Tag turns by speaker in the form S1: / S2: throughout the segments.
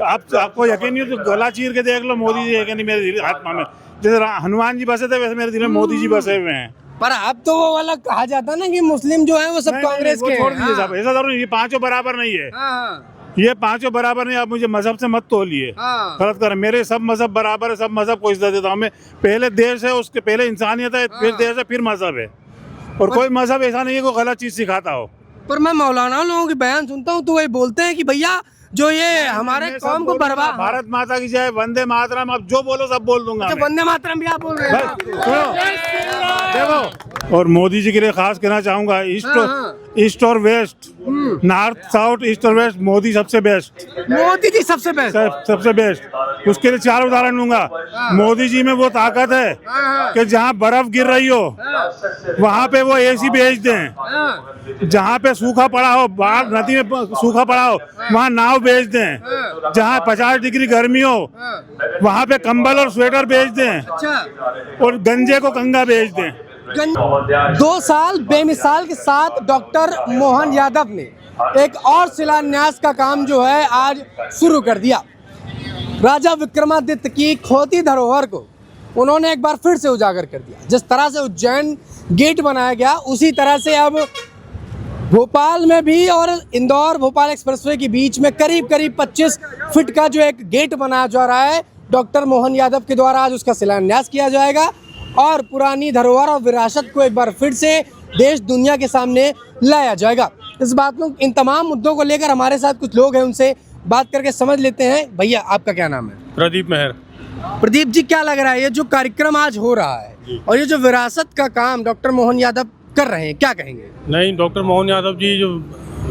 S1: आपको यकीन नहीं हो तो गला चीर के देख लो, मोदी जी है नहीं मेरे आत्मा में। जैसे हनुमान जी बसे थे वैसे मेरे दिल में मोदी जी बसे हुए हैं।
S2: पर अब तो वो वाला कहा जाता ना कि मुस्लिम जो है वो सब कांग्रेस के
S1: छोड़ दीजिए साहब, ऐसा जरूर ये पांचों बराबर नहीं है। ये पांचों बराबर नहीं। आप मुझे मजहब से मत तोलिए, गलत कर। मेरे सब मजहब बराबर है, सब मजहब को इज्जत देता हूँ मैं। पहले देश है, उसके पहले इंसानियत है, फिर देश है, फिर मजहब है। और कोई मजहब ऐसा नहीं है कोई गलत चीज सिखाता हो।
S2: पर मैं मौलाना लोगों के बयान सुनता हूँ तो वही बोलते हैं कि भैया जो ये हमारे कौम को बर्बाद।
S1: भारत माता की जय, वंदे मातरम, आप जो बोलो सब बोल दूंगा।
S2: वंदे मातरम भी आप बोल रहे हैं?
S1: देखो, और मोदी जी के लिए खास कहना चाहूंगा, ईस्ट और वेस्ट, नॉर्थ साउथ, ईस्ट और वेस्ट, मोदी सबसे बेस्ट।
S2: मोदी जी सबसे बेस्ट,
S1: सबसे बेस्ट। उसके लिए 4 उदाहरण दूंगा। मोदी जी में वो ताकत है कि जहाँ बर्फ गिर रही हो वहाँ पे वो एसी भेज दें, जहाँ पे सूखा पड़ा हो, बाढ़ नदी में सूखा पड़ा हो वहाँ नाव भेज दें, जहाँ 50 डिग्री गर्मी हो वहाँ पे कंबल और स्वेटर भेज दें, और गंजे को कंगा भेज दें।
S2: 2 साल बेमिसाल के साथ डॉक्टर मोहन यादव ने एक और शिलान्यास का काम जो है आज शुरू कर दिया। राजा विक्रमादित्य की खोती धरोहर को उन्होंने एक बार फिर से उजागर कर दिया। जिस तरह से उज्जैन गेट बनाया गया उसी तरह से अब भोपाल में भी और इंदौर भोपाल एक्सप्रेसवे के बीच में करीब 25 फीट का जो एक गेट बनाया जा रहा है, डॉक्टर मोहन यादव के द्वारा आज उसका शिलान्यास किया जाएगा और पुरानी धरोहर और विरासत को एक बार फिर से देश दुनिया के सामने लाया जाएगा। इस बात को, इन तमाम मुद्दों को लेकर हमारे साथ कुछ लोग हैं, उनसे बात करके समझ लेते हैं। भैया आपका क्या नाम है?
S3: प्रदीप मेहर।
S2: प्रदीप जी, क्या लग रहा है ये जो कार्यक्रम आज हो रहा है और ये जो विरासत का काम डॉक्टर मोहन यादव कर रहे हैं, क्या कहेंगे?
S3: नहीं, डॉक्टर मोहन यादव जी जो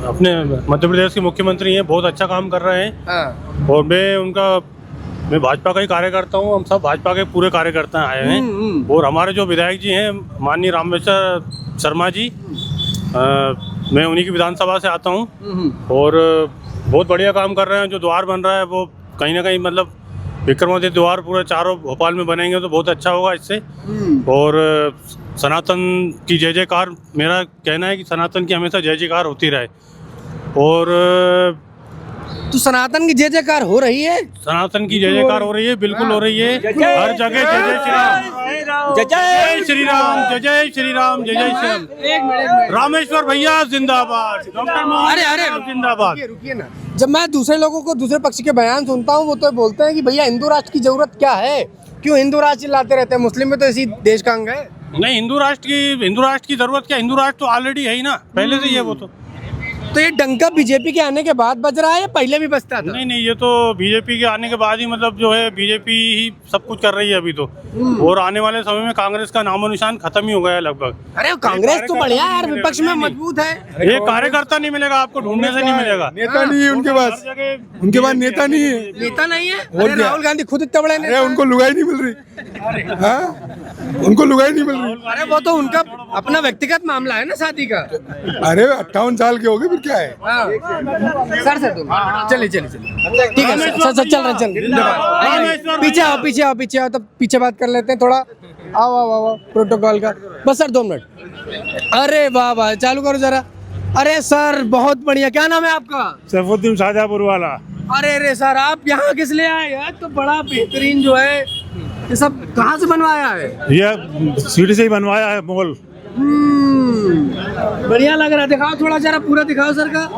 S3: अपने मध्य प्रदेश के मुख्यमंत्री हैं, बहुत अच्छा काम कर रहे हैं। और मैं भाजपा का ही कार्यकर्ता हूँ। हम सब भाजपा के पूरे कार्यकर्ता आए हैं। और हमारे जो विधायक जी हैं माननीय रामेश्वर शर्मा जी, मैं उन्हीं की विधानसभा से आता हूँ और बहुत बढ़िया काम कर रहे हैं। जो द्वार बन रहा है वो कहीं ना कहीं मतलब विक्रमादित्य द्वार पूरे चारों भोपाल में बनेंगे तो बहुत अच्छा होगा इससे। और सनातन की जय जयकार, मेरा कहना है कि सनातन की हमेशा जय जयकार होती रहे। और
S2: तो सनातन की जय जयकार हो रही है,
S3: सनातन की जय जयकार हो रही है, बिल्कुल हो रही है। हर जगह जय जय श्री राम, जय जय श्री राम, जय जय श्री राम, जय जय श्री राम।
S2: एक मिनट,
S3: रामेश्वर भैया जिंदाबाद, डॉक्टर मोहन जिंदाबाद।
S2: रुकिए ना। जब मैं दूसरे लोगों को दूसरे पक्ष के बयान सुनता हूँ वो तो बोलते हैं कि भैया हिंदू राष्ट्र की जरूरत क्या है, क्यों हिंदू राष्ट्र चिल्लाते रहते हैं, मुस्लिम में तो इसी देश का अंग है।
S3: नहीं, हिंदू राष्ट्र की जरूरत क्या? हिंदू राष्ट्र तो ऑलरेडी है ही ना, पहले से ही है वो।
S2: तो ये डंका बीजेपी के आने के बाद बज रहा है या पहले भी बजता था?
S3: नहीं, ये तो बीजेपी के आने के बाद ही मतलब जो है बीजेपी ही सब कुछ कर रही है अभी तो। और आने वाले समय में कांग्रेस का नामो निशान खत्म ही हो गया है लगभग।
S2: अरे कांग्रेस तो बढ़िया यार, विपक्ष में मजबूत है।
S3: एक कार्यकर्ता नहीं मिलेगा आपको, ढूंढने से नहीं मिलेगा।
S4: नेता नहीं है उनके पास, उनके पास नेता नहीं है।
S2: नेता नहीं है? अरे राहुल गांधी खुद इतने बड़े नेता,
S4: उनको लुगाई नहीं मिल रही। उनको लुगाई नहीं मिल रही।
S2: अरे वो तो उनका अपना व्यक्तिगत मामला है ना शादी का।
S4: अरे 58 साल के हो गए, फिर क्या है?
S2: सर चलिए ठीक है सर, चल रहे पीछे आओ तब पीछे बात कर लेते हैं थोड़ा। आओ प्रोटोकॉल का बस सर 2 मिनट। अरे वाह, चालू करो जरा। अरे सर बहुत बढ़िया, क्या नाम है आपका?
S1: सैफुद्दीन शाहजहांपुर वाला।
S2: अरे सर आप यहाँ किस लिए आए यार? तो बड़ा बेहतरीन जो है ये सब कहाँ से बनवाया है?
S1: ये सीढ़ी से ही बनवाया है मॉल।
S2: बढ़िया लग रहा है, दिखाओ थोड़ा जरा, पूरा दिखाओ सर का।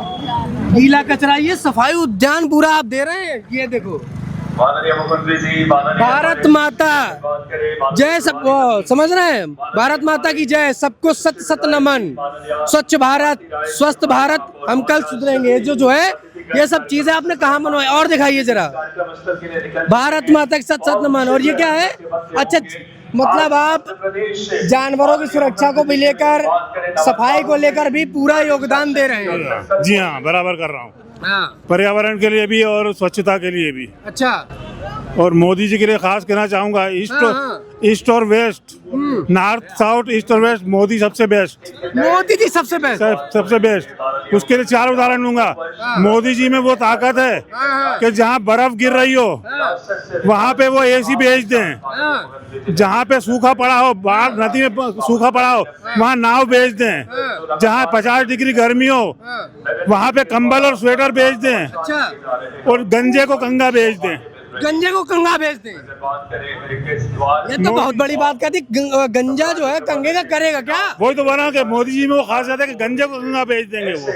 S2: गीला कचरा, ये सफाई उद्यान पूरा आप दे रहे हैं। ये देखो, भारत माता जय, सब समझ रहे हैं, भारत माता की जय, सबको सत सत नमन, स्वच्छ भारत, स्वस्थ भारत, हम कल सुधरेंगे। जो है ये सब चीजें आपने कहाँ बनवाई और दिखाइए जरा। भारत माता की सत सत नमन। और ये क्या है? अच्छा, मतलब आप जानवरों की सुरक्षा को भी लेकर, सफाई को लेकर भी पूरा योगदान दे रहे हैं?
S1: जी हाँ, बराबर कर रहा हूँ। पर्यावरण के लिए भी और स्वच्छता के लिए भी।
S2: अच्छा।
S1: और मोदी जी के लिए खास कहना चाहूंगा, ईस्ट और वेस्ट, नॉर्थ साउथ ईस्ट और वेस्ट, मोदी सबसे बेस्ट,
S2: मोदी जी सबसे बेस्ट।
S1: सबसे बेस्ट। उसके लिए 4 उदाहरण दूंगा। मोदी जी में वो ताकत है कि जहाँ बर्फ गिर रही हो वहाँ पे वो एसी भेज दें, जहाँ पे सूखा पड़ा हो, बाढ़ नदी में सूखा पड़ा हो वहाँ नाव भेज दें, जहाँ 50 डिग्री गर्मी हो वहाँ पे कंबल और स्वेटर भेज दें,
S2: अच्छा,
S1: और गंजे को कंगा भेज दें।
S2: गंजे को कंगा भेज दें, ये तो बहुत बड़ी बात कहती। गंजा जो है कंगे का करेगा क्या?
S1: वही तो बना के मोदी जी में वो खासियत है कि गंजे को कंगा भेज देंगे वो।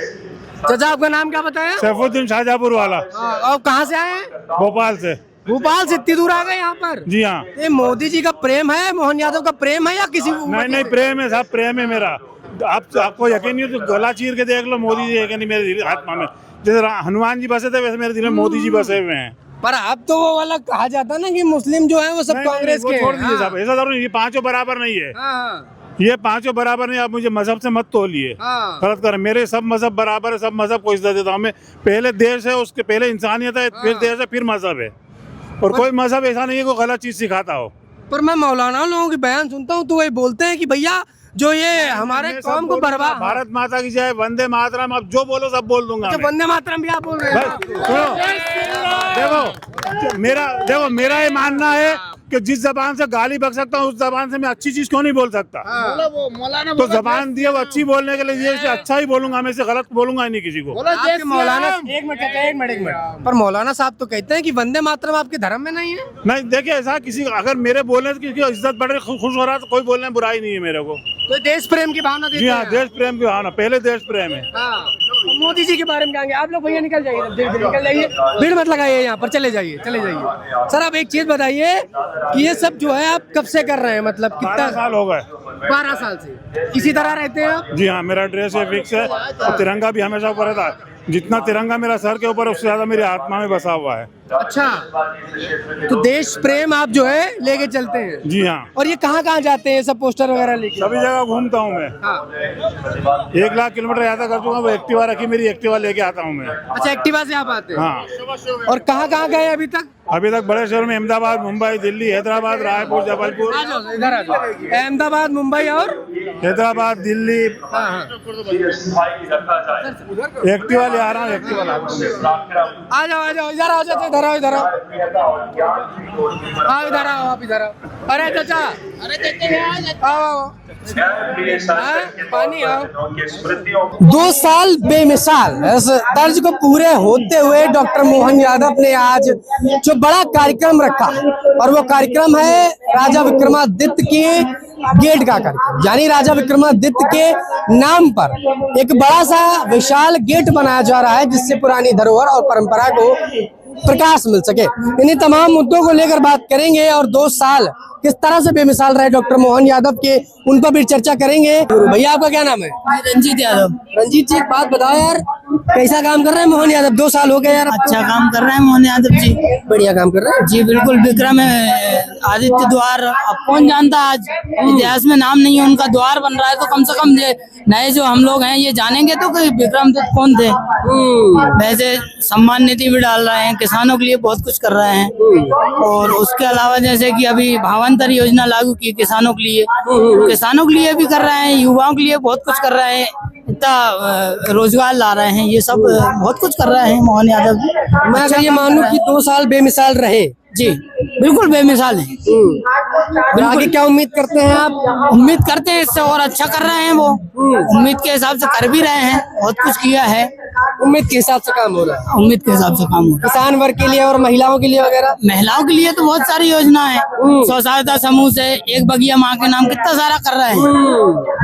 S2: चाचा आपका नाम क्या बताया?
S1: सैफुद्दीन शाहजहाँपुर वाला।
S2: और कहाँ से आए हैं?
S1: भोपाल से।
S2: भोपाल से इतनी दूर आ गए यहाँ पर?
S1: जी हाँ।
S2: ये मोदी जी का प्रेम है, मोहन यादव का प्रेम है या किसी?
S1: नहीं, प्रेम है साहब, प्रेम है मेरा। आपको यकीन नहीं तो गला चीर के देख लो, मोदी जी है कि नहीं मेरे दिल आत्मा में। जैसे हनुमान जी बसे थे वैसे मेरे दिल में मोदी जी बसे हुए हैं।
S2: पर अब तो वो वाला कहा जाता ना कि मुस्लिम जो है वो सब कांग्रेस के
S1: छोड़ दीजिए साहब, ऐसा जरूर नहीं, ये पांचों बराबर नहीं है। ये पांचों बराबर नहीं। आप मुझे मजहब से मत तोलिए, गलत कर। मेरे सब मजहब बराबर है, सब मजहब को इज्जत देता हूँ मैं। पहले देश है, उसके पहले इंसानियत है, फिर देश है, फिर मजहब है। और कोई मजहब ऐसा नहीं है कोई गलत चीज सिखाता हो।
S2: पर मैं मौलाना लोगों की बयान सुनता हूँ तो वही बोलते हैं कि भैया जो ये हमारे कौम को बर्बाद।
S1: भारत माता की जय, वंदे मातरम, आप जो बोलो सब बोल दूंगा।
S2: वंदे मातरम भी आप बोल रहे हैं?
S1: देखो मेरा ये मानना है कि जिस जबान से गाली बक सकता हूँ उस जबान से मैं अच्छी चीज क्यों नहीं बोल सकता। तो जबान दिए वो अच्छी बोलने के लिए, ये अच्छा ही बोलूंगा, मैं इसे गलत बोलूंगा ही नहीं किसी को।
S2: मौलाना एक मिनट पर मौलाना साहब तो कहते हैं कि वंदे मातरम आपके धर्म में नहीं है।
S1: नहीं, देखिए ऐसा किसी अगर मेरे बोलने से किसी की इज्जत बढ़ रही, खुश हो रहा है तो कोई बोलने में बुराई नहीं है मेरे को।
S2: तो देश प्रेम की भावना देते
S1: जी हाँ,
S2: हैं।
S1: देश प्रेम की भावना, पहले देश प्रेम है।
S2: मोदी जी के बारे में कहेंगे आप लोग। भैया निकल जाइए, निकल जाइए, भीड़ मत लगाइए यहाँ पर, चले जाइए। सर आप एक चीज बताइए कि ये सब जो है आप कब से कर रहे हैं, मतलब कितना
S1: 12 साल हो गए?
S2: 12 साल से इसी तरह रहते हैं आप?
S1: जी हाँ, मेरा ड्रेस है फिक्स है, और तिरंगा भी हमेशा ऊपर रहता है। जितना तिरंगा मेरा सर के ऊपर, उससे ज्यादा मेरी आत्मा में बसा हुआ है।
S2: अच्छा, तो देश प्रेम आप जो है लेके चलते हैं?
S1: जी हाँ।
S2: और ये कहाँ कहाँ जाते हैं सब पोस्टर वगैरह लेके?
S1: सभी जगह घूमता हूँ मैं। 1 लाख किलोमीटर यात्रा कर चुका हूँ। एक्टिवा रखी मेरी, एक्टिवा लेके आता हूँ मैं।
S2: अच्छा, एक्टिवा से आप आते हैं?
S1: हाँ।
S2: और कहाँ कहाँ गए अभी तक?
S1: अभी तक बड़े शहरों में अहमदाबाद, मुंबई, दिल्ली, हैदराबाद, रायपुर, जबलपुर।
S2: इधर आ जाओ। अहमदाबाद, मुंबई और
S1: हैदराबाद, दिल्ली। एक्टिवा ले आ रहा हूँ, एक्टिवा ला रहा हूँ।
S2: आ जाओ इधर आओ चाचा, इधर आओ इधर आओ आप इधर आओ। अरे चाचा, आओ पानी आओ। 2 साल बेमिसाल इस तर्ज को पूरे होते हुए डॉक्टर मोहन यादव ने आज जो बड़ा कार्यक्रम रखा, और वो कार्यक्रम है राजा विक्रमादित्य के गेट का कार्यक्रम। यानी राजा विक्रमादित्य के नाम पर एक बड़ा सा विशाल गेट बनाया जा रहा है, जिससे पुरानी धरोहर और परंपरा को प्रकाश मिल सके। इन्हीं तमाम मुद्दों को लेकर बात करेंगे, और 2 साल किस तरह से बेमिसाल रहे डॉक्टर मोहन यादव के, उन पर भी चर्चा करेंगे। भैया आपका क्या नाम है?
S5: रंजीत यादव।
S2: रंजीत जी, एक बात बताओ यार, कैसा काम कर रहे हैं मोहन यादव? 2 साल हो गए यार।
S5: अच्छा काम कर रहे हैं मोहन यादव जी,
S2: बढ़िया काम कर रहे हैं
S5: जी बिल्कुल। विक्रम आदित्य द्वार, अब कौन जानता, आज इतिहास में नाम नहीं है उनका, द्वार बन रहा है, तो कम से कम नए जो हम लोग हैं ये जानेंगे तो कि विक्रमादित्य कौन थे। वैसे सम्मान निधि भी डाल रहे हैं, किसानों के लिए बहुत कुछ कर रहे हैं, और उसके अलावा जैसे कि अभी भावांतर योजना लागू की किसानों के लिए भी कर रहे हैं, युवाओं के लिए बहुत कुछ कर रहे हैं, इतना रोजगार ला रहे हैं, ये सब बहुत कुछ कर रहे हैं मोहन यादव।
S2: मैं अगर ये मानूं कि 2 साल बेमिसाल रहे
S5: जी, बिल्कुल बेमिसाल है।
S2: आगे क्या उम्मीद करते हैं आप?
S5: उम्मीद करते हैं इससे और अच्छा कर रहे हैं वो, उम्मीद के हिसाब से कर भी रहे हैं, बहुत कुछ किया है।
S2: उम्मीद के हिसाब से काम हो रहा है?
S5: उम्मीद के हिसाब से काम हो रहा है।
S2: किसान वर्ग के लिए और महिलाओं के लिए वगैरह?
S5: महिलाओं के लिए तो बहुत सारी योजना है, स्व-सहायता समूह से एक बगिया माँ के नाम, कितना सारा कर रहे हैं,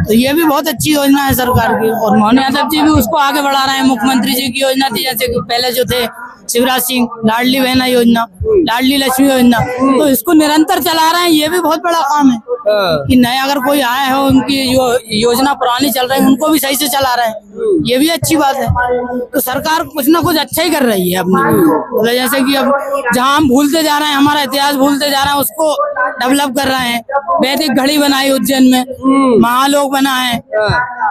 S5: तो ये भी बहुत अच्छी योजना है सरकार की। और मोहन यादव जी भी उसको आगे बढ़ा रहे हैं। मुख्यमंत्री जी की योजना थी, जैसे पहले जो थे शिवराज सिंह, लाडली बहना योजना, लाडली लक्ष्मी योजना, तो इसको निरंतर चला रहे हैं। ये भी बहुत बड़ा काम है कि नए अगर कोई आए हो, उनकी योजना पुरानी चल रही है, उनको भी सही से चला रहे हैं, ये भी अच्छी बात है। तो सरकार कुछ ना कुछ अच्छा ही कर रही है अपने, मतलब जैसे कि अब जहाँ हम भूलते जा रहे हैं, हमारा इतिहास भूलते जा रहे हैं, उसको डेवलप कर रहे हैं। वैदिक घड़ी बनाई उज्जैन में, महालोक बना है,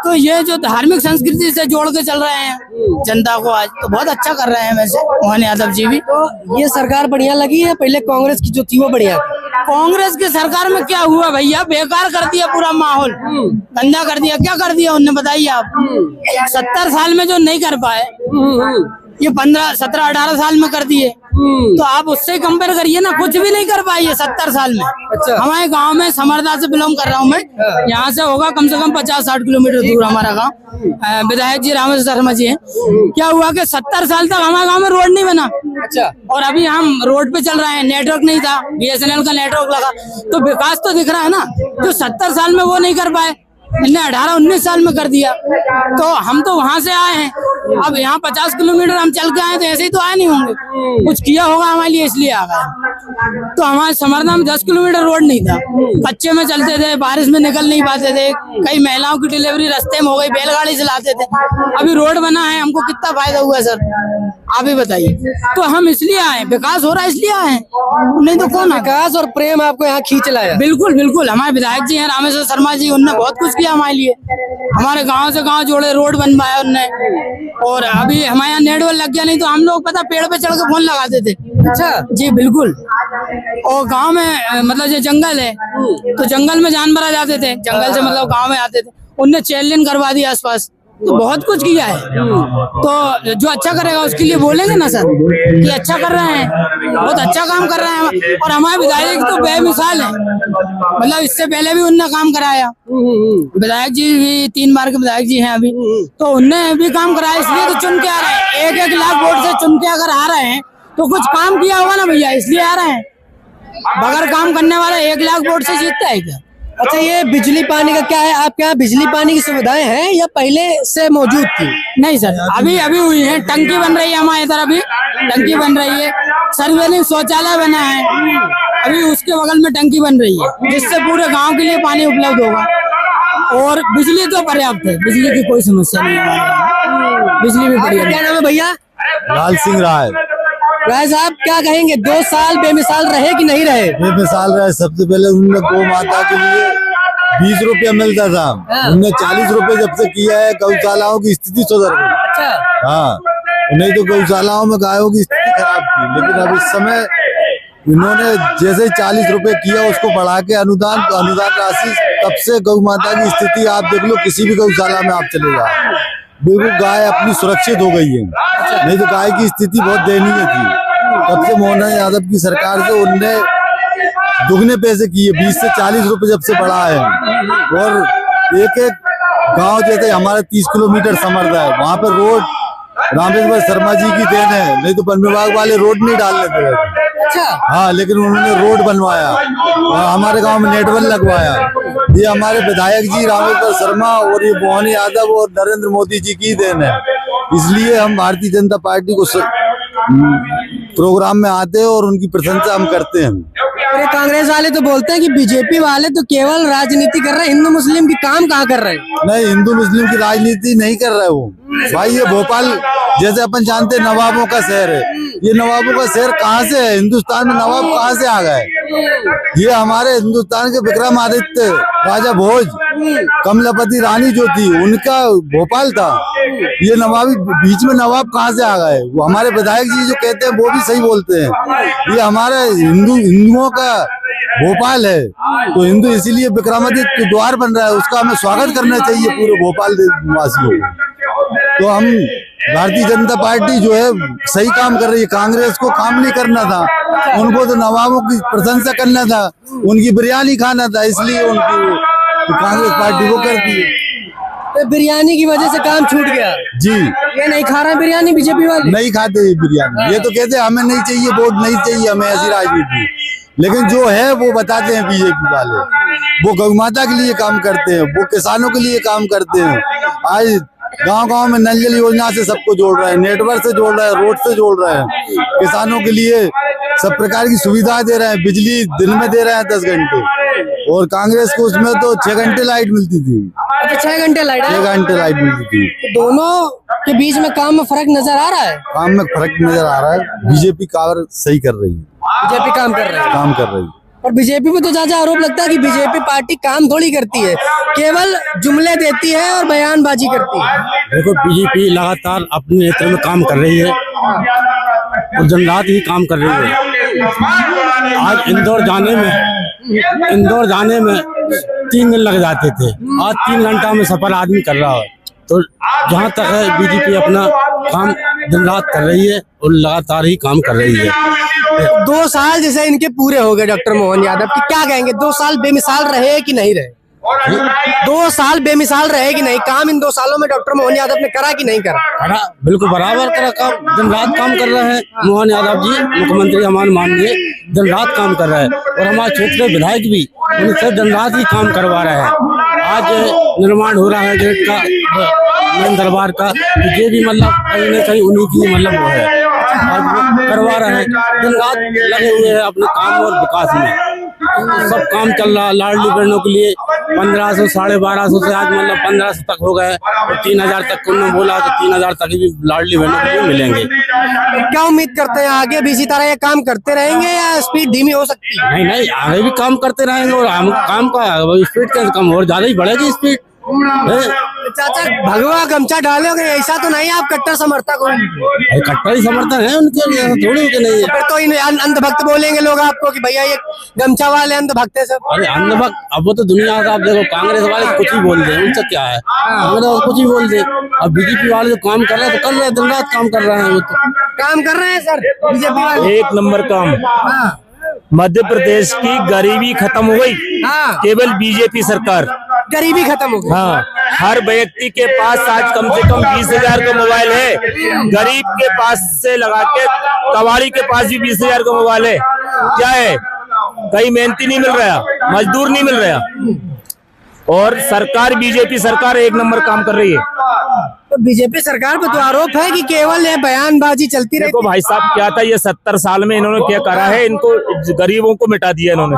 S5: तो ये जो धार्मिक संस्कृति से जोड़ के चल रहे हैं जनता को आज, तो बहुत अच्छा कर रहे हैं वैसे मोहन यादव जी भी।
S2: तो ये सरकार बढ़िया लगी है? पहले कांग्रेस की जो थी वो बढ़िया थी?
S5: कांग्रेस की सरकार में क्या हुआ भैया? बेकार कर दिया पूरा माहौल, गंदा कर दिया। क्या कर दिया उनने बताइए आप? 70 साल में जो नहीं कर पाए ये 15, 17, 18 साल में कर दिए। तो आप उससे कंपेयर करिए ना, कुछ भी नहीं कर पाई है 70 साल में।
S2: अच्छा।
S5: हमारे गांव में समरदा से बिलोंग कर रहा हूँ मैं, यहाँ से होगा कम से कम 50-60 किलोमीटर दूर हमारा गांव। विधायक जी रामेश्वर शर्मा जी हैं। क्या हुआ कि 70 साल तक हमारे गांव में रोड नहीं बना।
S2: अच्छा।
S5: और अभी हम रोड पे चल रहे हैं, नेटवर्क नहीं था, BSNL का नेटवर्क लगा, तो विकास तो दिख रहा है ना। जो 70 साल में वो नहीं कर पाए, इन्हें 18-19 साल में कर दिया। तो हम तो वहां से आए हैं, अब यहाँ 50 किलोमीटर हम चल के आए, तो ऐसे ही तो आए नहीं होंगे, कुछ किया होगा हमारे लिए, इसलिए आ गए। तो हमारे समरदा में 10 किलोमीटर रोड नहीं था, कच्चे में चलते थे, बारिश में निकल नहीं पाते थे, कई महिलाओं की डिलीवरी रास्ते में हो गई, बैलगाड़ी से लाते थे। अभी रोड बना है, हमको कितना फायदा हुआ सर, आप ही बताइए। तो हम इसलिए आए, विकास हो रहा है इसलिए आए, नहीं तो कौन?
S2: विकास और प्रेम आपको यहाँ खींच लाया।
S5: बिल्कुल बिल्कुल, हमारे विधायक जी हैं रामेश्वर शर्मा जी, उनने बहुत कुछ किया हमारे लिए। हमारे गांव से गांव जोड़े, रोड बनवाया उनने। और अभी हमारे यहाँ नेटवर्क लग गया, नहीं तो हम लोग पता पेड़ पे चढ़ के फोन लगाते थे।
S2: अच्छा
S5: जी बिल्कुल। और गांव में मतलब जो जंगल है, तो जंगल में जानवर आ जाते थे, जंगल से मतलब गांव में आते थे, उनने चेन लेन करवा दिया आसपास। तो बहुत कुछ किया है। तो जो अच्छा करेगा उसके लिए बोलेंगे ना सर कि अच्छा कर रहे हैं, बहुत अच्छा काम कर रहे हैं। और हमारे विधायक तो बेमिसाल है, मतलब इससे पहले भी उनने काम कराया। विधायक जी भी 3 बार के विधायक जी हैं अभी, तो उनने भी काम कराया, इसलिए तो चुन के आ रहे हैं। 1-1 लाख वोट से चुन के अगर आ रहे हैं तो कुछ काम किया होगा ना भैया, इसलिए आ रहे हैं। बगैर काम करने वाला 1 लाख वोट से जीतता है क्या?
S2: अच्छा, ये बिजली पानी का क्या है? आपके यहाँ बिजली पानी की सुविधाएं हैं या पहले से मौजूद थी?
S5: नहीं सर, अभी अभी हुई है, टंकी बन रही है हमारे इधर, अभी टंकी बन रही है, सार्वजनिक शौचालय बना है, अभी उसके बगल में टंकी बन रही है, जिससे पूरे गांव के लिए पानी उपलब्ध होगा। और बिजली तो पर्याप्त है, बिजली की कोई समस्या नहीं है, बिजली भी बढ़िया।
S2: क्या नाम है भैया?
S6: लाल सिंह राय।
S2: राय साहब, क्या कहेंगे, 2 साल बेमिसाल रहे कि नहीं रहे?
S6: बेमिसाल रहे। सबसे पहले उन्होंने गौ माता के लिए 20 रुपया मिलता था, उन्होंने 40 रुपए जब से किया है, गौशालाओं की स्थिति सुधर गई।
S2: अच्छा।
S6: हाँ, नहीं तो गौशालाओं में गायों की स्थिति खराब थी, लेकिन अब इस समय इन्होंने जैसे 40 रुपए किया, उसको बढ़ा के अनुदान राशि, तब से गौ माता की स्थिति आप देख लो, किसी भी गौशाला में आप चले जाओ, बिल्कुल गाय अपनी सुरक्षित हो गई है। नहीं तो गाय की स्थिति बहुत दयनीय थी। तब से मोहन यादव की सरकार से उनने दुगने पैसे किए, 20 से 40 रुपए जब से बढ़ा है। और एक गांव जैसे हमारा 30 किलोमीटर समरदा है, वहाँ पर रोड रामेश्वर शर्मा जी की देन है, नहीं तो वन विभाग वाले रोड नहीं डालने दे रहे थे।
S2: अच्छा।
S6: हाँ, लेकिन उन्होंने रोड बनवाया और हमारे गांव में नेटवर्क लगवाया। ये हमारे विधायक जी रामेश्वर शर्मा और ये मोहन यादव और नरेंद्र मोदी जी की देन है। इसलिए हम भारतीय जनता पार्टी को प्रोग्राम में आते हैं और उनकी प्रशंसा हम करते हैं।
S2: अरे कांग्रेस वाले तो बोलते हैं कि बीजेपी वाले तो केवल राजनीति कर रहे हैं, हिंदू मुस्लिम की काम कहाँ कर रहे हैं?
S6: नहीं, हिंदू मुस्लिम की राजनीति नहीं कर रहे वो भाई। ये भोपाल जैसे अपन जानते हैं नवाबों का शहर है, ये नवाबों का शहर कहाँ से है? हिंदुस्तान में नवाब कहाँ से आ गए? ये हमारे हिंदुस्तान के विक्रमादित्य राजा भोज, कमलापति रानी जो थी, उनका भोपाल था। ये नवाबी बीच में नवाब कहाँ से आ गए? वो हमारे विधायक जी जो कहते हैं वो भी सही बोलते हैं। ये हमारे हिंदुओं का भोपाल है, तो हिंदू इसीलिए विक्रमादित्य द्वार बन रहा है, उसका हमें स्वागत करना चाहिए पूरे भोपाल वासियों को। तो हम भारतीय जनता पार्टी जो है सही काम कर रही है। कांग्रेस को काम नहीं करना था, उनको तो नवाबों की प्रशंसा करना था, उनकी बिरयानी खाना था, इसलिए उनकी कांग्रेस पार्टी को करती है।
S2: तो बिरयानी की वजह से काम छूट गया
S6: जी।
S2: ये नहीं खा रहे बिरयानी बीजेपी वाले?
S6: नहीं खाते ये बिरयानी, ये तो कहते हैं हमें नहीं चाहिए वोट, नहीं चाहिए हमें ऐसी राजनीति। लेकिन जो है वो बताते हैं बीजेपी वाले, वो गौ माता के लिए काम करते हैं, वो किसानों के लिए काम करते हैं। आज गांव-गांव में नल जल योजना से सबको जोड़ रहे हैं, नेटवर्क से जोड़ रहे हैं, रोड से जोड़ रहे हैं, किसानों के लिए सब प्रकार की सुविधा दे रहे हैं, बिजली दिन में दे रहे हैं 10 घंटे। और कांग्रेस को उसमें तो 6 घंटे लाइट मिलती थी।
S2: अच्छा, 6 घंटे लाइट?
S6: 6 घंटे लाइट मिलती थी।
S2: तो दोनों के बीच में काम में फर्क नजर आ रहा है?
S6: काम में फर्क नजर आ रहा है। बीजेपी काम सही कर रही है,
S2: बीजेपी काम कर रही है,
S6: काम कर रही है।
S2: और बीजेपी पे तो ज्यादा आरोप लगता है कि बीजेपी पार्टी काम थोड़ी करती है, केवल जुमले देती है और बयानबाजी करती है।
S7: देखो, बीजेपी लगातार अपने नेतृत्व में काम कर रही है और दिन रात ही काम कर रही है। आज इंदौर जाने में 3 दिन लग जाते थे, आज 3 घंटा में सफर आदमी कर रहा है। तो जहाँ तक है बीजेपी अपना काम दिन रात कर रही है और लगातार ही काम कर रही है।
S2: 2 साल जैसे इनके पूरे हो गए डॉक्टर मोहन यादव की, क्या कहेंगे? 2 साल बेमिसाल रहे कि नहीं रहे? 2 साल बेमिसाल रहे कि नहीं? काम इन 2 सालों में डॉक्टर मोहन यादव ने करा कि नहीं करा?
S7: बिल्कुल बराबर करा काम, दिन रात काम कर रहे हैं मोहन यादव जी, मुख्यमंत्री हमारे माननीय दिन रात काम कर रहे हैं। और हमारे क्षेत्र के विधायक भी उनसे दिन रात ही काम करवा रहे हैं। आज निर्माण हो रहा है गेट का, मेन दरबार का, ये भी मतलब कहीं न कहीं उन्हीं की मतलब वो है, आज वो करवा रहे हैं। दिन रात लगे हुए हैं अपने काम और विकास में, सब काम चल रहा है। लाडली बहनों के लिए 1500 1250 से आज मतलब 1500 तक हो गए और 3000 तक उन्होंने बोला तो 3000 तक भी लाडली बहनों के लिए मिलेंगे।
S2: क्या उम्मीद करते हैं आगे भी इसी तरह ये काम करते रहेंगे या स्पीड धीमी हो सकती है?
S7: नहीं, आगे भी काम करते रहेंगे और हम काम का स्पीड का कम और ज्यादा ही बढ़ेगी स्पीड।
S2: चाचा भगवा गमछा डालोगे ऐसा तो नहीं, आप कट्टर समर्थक हो?
S7: कट्टर ही समर्थन है उनके लिए, थोड़ी के नहीं है।
S2: फिर तो इन अंधभक्त बोलेंगे लोग आपको कि भैया ये गमछा वाले अंधभक्त है सब।
S7: अरे अंधभक्त, अब वो तो दुनिया का, आप देखो कांग्रेस वाले कुछ ही बोल दे, उनसे क्या है, कांग्रेस कुछ ही बोल दे। अब बीजेपी वाले जो काम कर रहे हैं तो कर रहे हैं, दिन रात काम कर रहे हैं। वो तो
S2: काम कर रहे हैं सर बीजेपी वाले,
S8: 1 नंबर काम।
S2: हाँ।
S8: मध्य प्रदेश की गरीबी खत्म हो गई,
S2: हाँ।
S8: केवल बीजेपी सरकार।
S2: गरीबी खत्म हो गई।
S8: हाँ, हर व्यक्ति के पास आज कम से कम 20,000 का मोबाइल है। गरीब के पास से लगा के कबाड़ी के पास भी 20,000 का मोबाइल है। क्या है, कहीं मेहनती नहीं मिल रहा, मजदूर नहीं मिल रहा, और सरकार बीजेपी सरकार 1 नंबर काम कर रही है।
S2: तो बीजेपी सरकार पर तो आरोप है कि केवल ये बयानबाजी चलती रहती।
S8: देखो भाई साहब, क्या था ये 70 साल में इन्होंने क्या करा है, इनको गरीबों को मिटा दिया इन्होंने।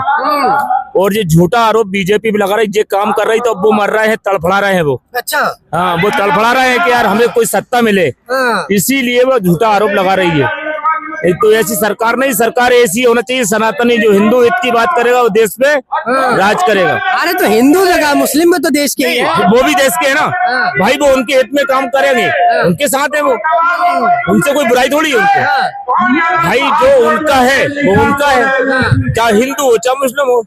S8: और ये झूठा आरोप बीजेपी पे लगा रही, ये काम कर रही तो अब वो मर रहे हैं, तड़फड़ा रहे हैं वो।
S2: अच्छा,
S8: हाँ, वो तड़फड़ा रहे हैं कि यार हमें कोई सत्ता मिले, इसीलिए वो झूठा आरोप लगा रही है। तो ऐसी सरकार नहीं, सरकार ऐसी होना चाहिए सनातनी, जो हिंदू हित की बात करेगा वो देश पे राज करेगा।
S2: अरे तो हिंदू जगह मुस्लिम में तो देश के ही है।
S8: वो भी देश के है ना भाई, वो उनके हित में काम करेंगे, उनके साथ है वो, उनसे कोई बुराई थोड़ी है उनको। भाई जो उनका है वो उनका है, चाहे हिंदू हो चाहे मुस्लिम हो,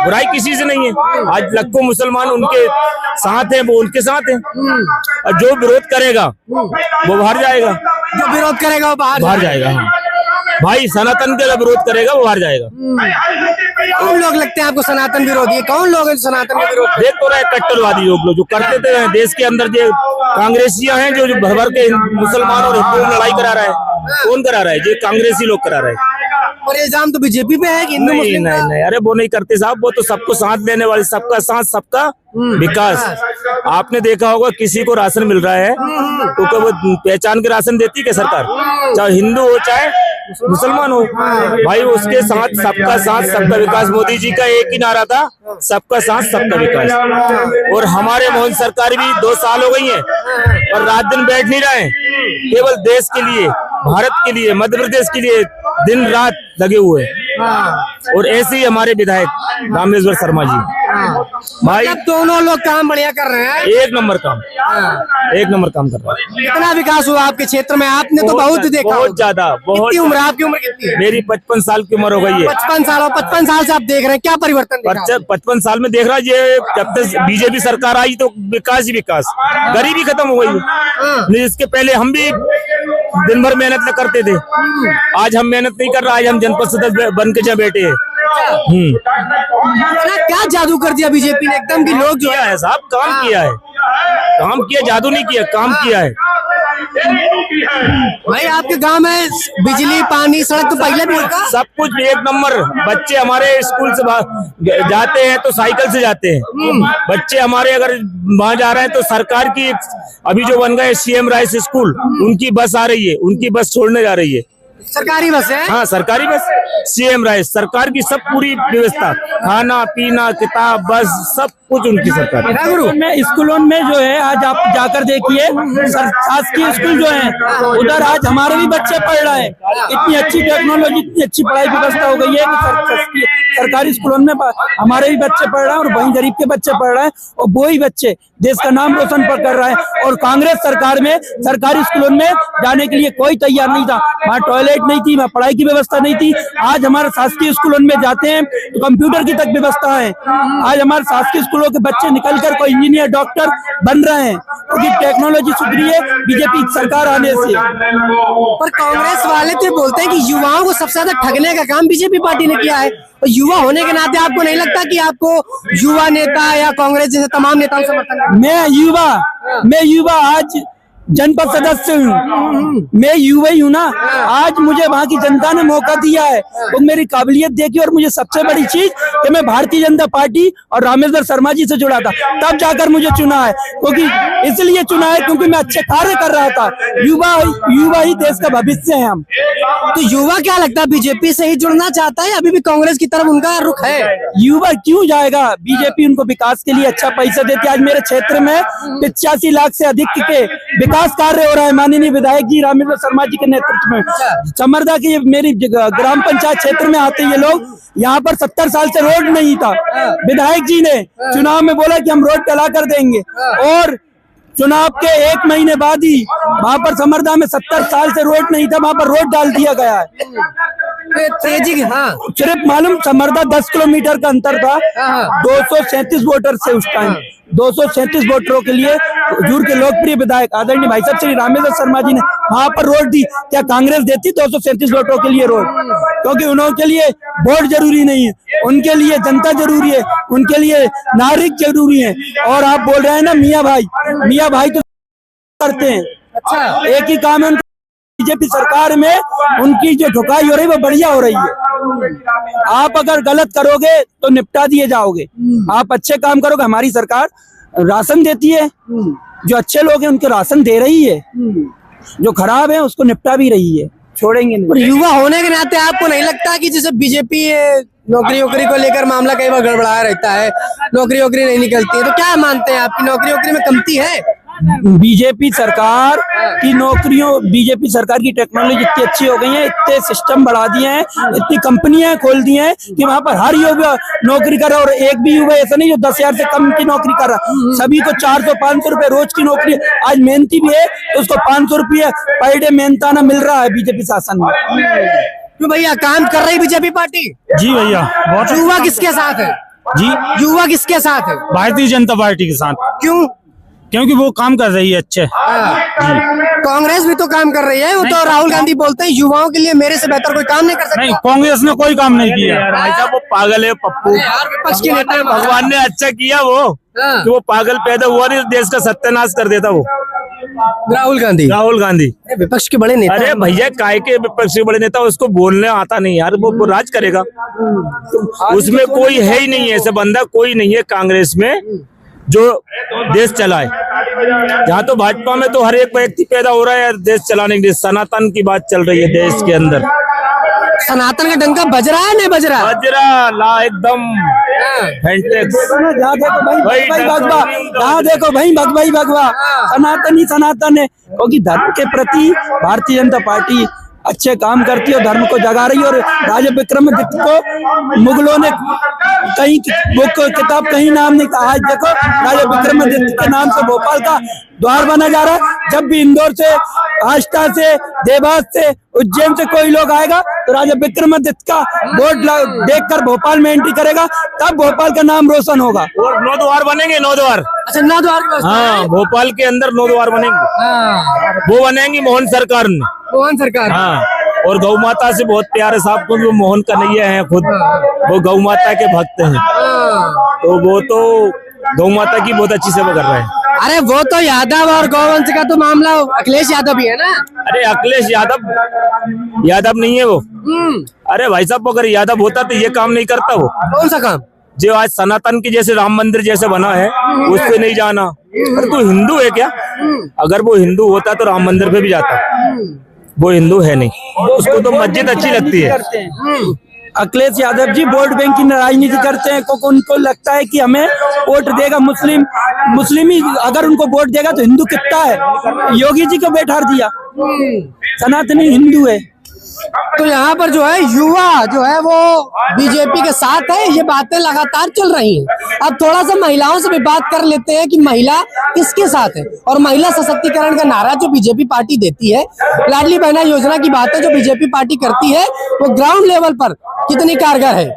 S8: बुराई किसी से नहीं है। आज लाखों मुसलमान उनके साथ है, वो उनके साथ है। और जो विरोध करेगा वो बाहर जाएगा,
S2: जो विरोध करेगा वो
S8: बाहर जाएगा। हाँ भाई, सनातन के विरोध करेगा वो बाहर जाएगा।
S2: कौन लोग लगते हैं आपको सनातन विरोधी? कौन लोग हैं सनातन के विरोधी?
S8: देख तो रहे कट्टरवादी लोग जो करते थे देश के अंदर, जो कांग्रेसियां हैं जो भर भर के मुसलमान और हिंदुओं में लड़ाई करा रहा है। कौन करा रहा है? जो कांग्रेसी लोग करा रहे हैं।
S2: और इल्जाम तो बीजेपी पे है कि हिंदू मुस्लिम का।
S8: नहीं, अरे वो नहीं करते साहब, वो तो सबको साथ देने वाले, सबका साथ सबका विकास। आपने देखा होगा किसी को राशन मिल रहा है तो क्या वो पहचान के राशन देती है सरकार? चाहे हिंदू हो चाहे मुसलमान हो, भाई उसके साथ सबका साथ सबका विकास। मोदी जी का एक ही नारा था, सबका साथ सबका विकास। और हमारे मोहन सरकार भी 2 साल हो गई है और रात दिन बैठ नहीं रहे हैं, केवल देश के लिए, भारत के लिए, मध्य प्रदेश के लिए दिन रात लगे हुए। और ऐसे ही हमारे विधायक रामेश्वर शर्मा जी, भाई
S2: दोनों लोग काम बढ़िया कर रहे हैं।
S8: 1 नंबर काम, 1 नंबर काम कर रहा है।
S2: कितना विकास हुआ आपके क्षेत्र में? आपने तो बहुत देखा,
S8: बहुत ज्यादा। बहुत।
S2: कितनी उम्र? आपकी उम्र कितनी है?
S8: मेरी 55 साल की उम्र हो गई है।
S2: 55 साल? और 55 साल से आप देख रहे हैं, क्या परिवर्तन देखा?
S8: 55 साल में देख रहा है, ये जब तक बीजेपी सरकार आई तो विकास ही विकास, गरीबी खत्म हो गई है। इसके पहले हम भी दिन भर मेहनत न करते थे, आज हम मेहनत नहीं कर रहे, आज हम जनपद सदस्य बन के जहाँ बैठे हैं।
S2: क्या जादू कर दिया बीजेपी ने एकदम कि लोग जो
S8: है साहब काम किया है, काम किया, जादू नहीं किया, काम किया है।
S2: भाई आपके गांव में बिजली पानी सड़क तो पहले भी होगा?
S8: सब कुछ 1 नंबर। बच्चे हमारे स्कूल से जाते हैं तो साइकिल से जाते हैं। बच्चे हमारे अगर वहाँ जा रहे हैं तो सरकार की अभी जो बन गए CM राइस स्कूल, उनकी बस आ रही है, उनकी बस छोड़ने जा रही है।
S2: सरकारी बस है?
S8: हाँ, सरकारी बस, CM राइस, सरकार की सब पूरी व्यवस्था, खाना पीना किताब बस सब कुछ उनकी सरकार।
S9: में स्कूलों में जो है आज आप जाकर देखिए, शासकीय स्कूल जो है उधर आज हमारे भी बच्चे पढ़ रहे हैं। इतनी अच्छी टेक्नोलॉजी, इतनी अच्छी पढ़ाई व्यवस्था हो गई है कि सरकारी स्कूलों में हमारे भी बच्चे पढ़ रहे हैं और वहीं गरीब के बच्चे पढ़ रहे हैं, और वो ही बच्चे देश का नाम रोशन कर रहे हैं। और कांग्रेस सरकार में सरकारी स्कूलों में जाने के लिए कोई तैयार नहीं था। वहाँ टॉयलेट टॉयलेट नहीं थी, वहाँ पढ़ाई की व्यवस्था नहीं थी। आज हमारे शासकीय स्कूलों में जाते हैं तो कंप्यूटर की तक व्यवस्था है। आज हमारे शासकीय स्कूलों के बच्चे निकलकर कोई इंजीनियर, डॉक्टर बन रहे हैं क्योंकि टेक्नोलॉजी सुधरी है बीजेपी सरकार आने से।
S2: पर कांग्रेस वाले तो बोलते हैं कि युवाओं को सबसे ज्यादा ठगने का काम बीजेपी पार्टी ने किया है। तो युवा होने के नाते आपको नहीं लगता कि आपको युवा नेता या कांग्रेस जैसे तमाम नेताओं से समर्थन?
S9: मैं युवा आज जनपद सदस्य हूँ, मैं युवा ही हूँ ना। आज मुझे वहाँ की जनता ने मौका दिया है, तो मेरी काबिलियत देखी और मुझे सबसे बड़ी चीज कि मैं भारतीय जनता पार्टी और रामेश्वर शर्मा जी से जुड़ा था, तब जाकर मुझे चुना है। क्योंकि इसलिए चुना है क्योंकि मैं अच्छे कार्य कर रहा था। युवा ही देश का भविष्य है हम।
S2: तो युवा क्या लगता है बीजेपी से ही जुड़ना चाहता है, अभी भी कांग्रेस की तरफ उनका रुख है?
S9: युवा क्यों जाएगा? बीजेपी उनको विकास के लिए अच्छा पैसा देती है। आज मेरे क्षेत्र में 85 लाख से अधिक के विकास कार्य हो रहा है माननीय विधायक जी रामेश्वर शर्मा जी के नेतृत्व में। समरदा की मेरी ग्राम पंचायत क्षेत्र में आते ये लोग, यहाँ पर 70 साल से रोड नहीं था। विधायक जी ने चुनाव में बोला कि हम रोड चला कर देंगे और चुनाव के 1 महीने बाद ही वहाँ पर समरदा में 70 साल से रोड नहीं था, वहाँ पर रोड डाल दिया गया है।
S2: तेजी
S9: सिर्फ मालूम समरदा 10 किलोमीटर का अंतर था। 237 वोटर से उस टाइम 237 वोटरों के लिए हजूर के लोकप्रिय विधायक आदरणीय भाई साहब श्री रामेश्वर शर्मा जी ने वहाँ पर रोड दी। क्या कांग्रेस देती 237 वोटरों के लिए रोड? क्योंकि उनके लिए वोट जरूरी नहीं है, उनके लिए जनता जरूरी है, उनके लिए नागरिक जरूरी है। और आप बोल रहे हैं ना मियाँ भाई तो करते हैं। अच्छा, एक ही काम है बीजेपी सरकार में, उनकी जो ठुकाई हो रही है वो बढ़िया हो रही है। आप अगर गलत करोगे तो निपटा दिए जाओगे, आप अच्छे काम करोगे। हमारी सरकार राशन देती है, जो अच्छे लोग हैं उनके राशन दे रही है, जो खराब है उसको निपटा भी रही है, छोड़ेंगे नहीं।
S2: और युवा होने के नाते आपको नहीं लगता कि जैसे बीजेपी नौकरी वोकरी को लेकर मामला कई बार गड़बड़ाया रहता है, नौकरी वोकरी नहीं निकलती है, तो क्या मानते हैं आपकी नौकरी वोकरी में कमती है?
S9: बीजेपी सरकार की नौकरियों, बीजेपी सरकार की टेक्नोलॉजी इतनी अच्छी हो गई है, इतने सिस्टम बढ़ा दिए हैं, इतनी कंपनियां खोल दी हैं कि वहाँ पर हर युवा नौकरी कर रहा है। और एक भी युवा ऐसा नहीं जो 10,000 से कम की नौकरी कर रहा, सभी को 400-500 रुपए रोज की नौकरी। आज मेहनती भी है तो उसको 500 रुपये पर डे मेहनताना मिल रहा है बीजेपी शासन में।
S2: क्यों भैया, काम कर रही बीजेपी पार्टी?
S3: जी भैया, बहुत।
S2: युवा किसके साथ है
S3: जी,
S2: युवा किसके साथ है?
S3: भारतीय जनता पार्टी के साथ।
S2: क्यों?
S3: क्योंकि वो काम कर रही है अच्छे।
S2: कांग्रेस भी तो काम कर रही है, वो तो राहुल गांधी बोलते हैं युवाओं के लिए मेरे से बेहतर कोई काम नहीं कर सकता।
S3: नहीं, कांग्रेस ने कोई काम नहीं किया।
S8: भाई साहब वो पागल है पप्पू,
S2: विपक्ष के नेता
S8: भगवान ने अच्छा किया वो कि वो पागल पैदा हुआ नहीं, देश का सत्यानाश कर देता वो
S2: राहुल गांधी विपक्ष के बड़े नेता।
S8: अरे भैया काय के विपक्ष के बड़े नेता, उसको बोलने आता नहीं यार, वो राज करेगा। उसमें कोई है ही नहीं, ऐसा बंदा कोई नहीं है कांग्रेस में जो देश चलाए। यहाँ तो भाजपा में तो हर एक व्यक्ति पैदा हो रहा है देश चलाने के लिए। सनातन की बात चल रही है देश के अंदर।
S2: सनातन का डंका बज रहा है, नहीं बज रहा?
S8: बज रहा ला एकदम
S9: देखो भाई भगवा सनातन है। क्योंकि धर्म के प्रति भारतीय जनता पार्टी अच्छे काम करती है और धर्म को जगा रही है। और राजा विक्रमादित्य को मुगलों ने कहीं बुक किताब कहीं नाम नहीं था, आज देखो राजा विक्रमादित्य के नाम से भोपाल का द्वार बना जा रहा है। जब भी इंदौर से, आष्टा से, देवास से, उज्जैन से कोई लोग आएगा तो राजा विक्रमादित्य का बोर्ड देखकर भोपाल में एंट्री करेगा, तब भोपाल का नाम रोशन होगा।
S8: और 9 द्वार बनेंगे, 9 द्वार।
S2: अच्छा, 9 द्वार।
S8: हाँ, भोपाल के अंदर 9 द्वार बनेंगे। वो बनेंगी मोहन सरकार। हाँ, और गौ माता से बहुत प्यार है साहब को, वो मोहन कन्हैया हैं खुद, वो गौ माता के भक्त हैं, तो वो तो गौ माता की बहुत अच्छी सेवा कर रहे हैं।
S2: अरे वो तो यादव और गौवंश का तो मामला अखिलेश यादव भी है ना?
S8: अरे अखिलेश यादव नहीं है वो। अरे भाई साहब, अगर यादव होता तो ये काम नहीं करता वो।
S2: कौन सा काम?
S8: जो आज सनातन के जैसे राम मंदिर जैसे बना है उस पे नहीं जाना। अरे तू हिंदू है क्या? अगर वो हिंदू होता तो राम मंदिर पे भी जाता, वो हिंदू है नहीं, उसको तो मस्जिद अच्छी लगती है।
S9: अखिलेश यादव जी वोट बैंक की राजनीति करते हैं, क्योंकि उनको लगता है कि हमें वोट देगा मुस्लिम ही, अगर उनको वोट देगा तो हिंदू कितना है। योगी जी को बैठा दिया, सनातनी हिंदू है।
S2: तो यहाँ पर जो है युवा जो है वो बीजेपी के साथ है, ये बातें लगातार चल रही हैं। अब थोड़ा सा महिलाओं से भी बात कर लेते हैं कि महिला किसके साथ है और महिला सशक्तिकरण का नारा जो बीजेपी पार्टी देती है, लाडली बहना योजना की बातें जो बीजेपी पार्टी करती है, वो ग्राउंड लेवल पर कितनी कारगर है।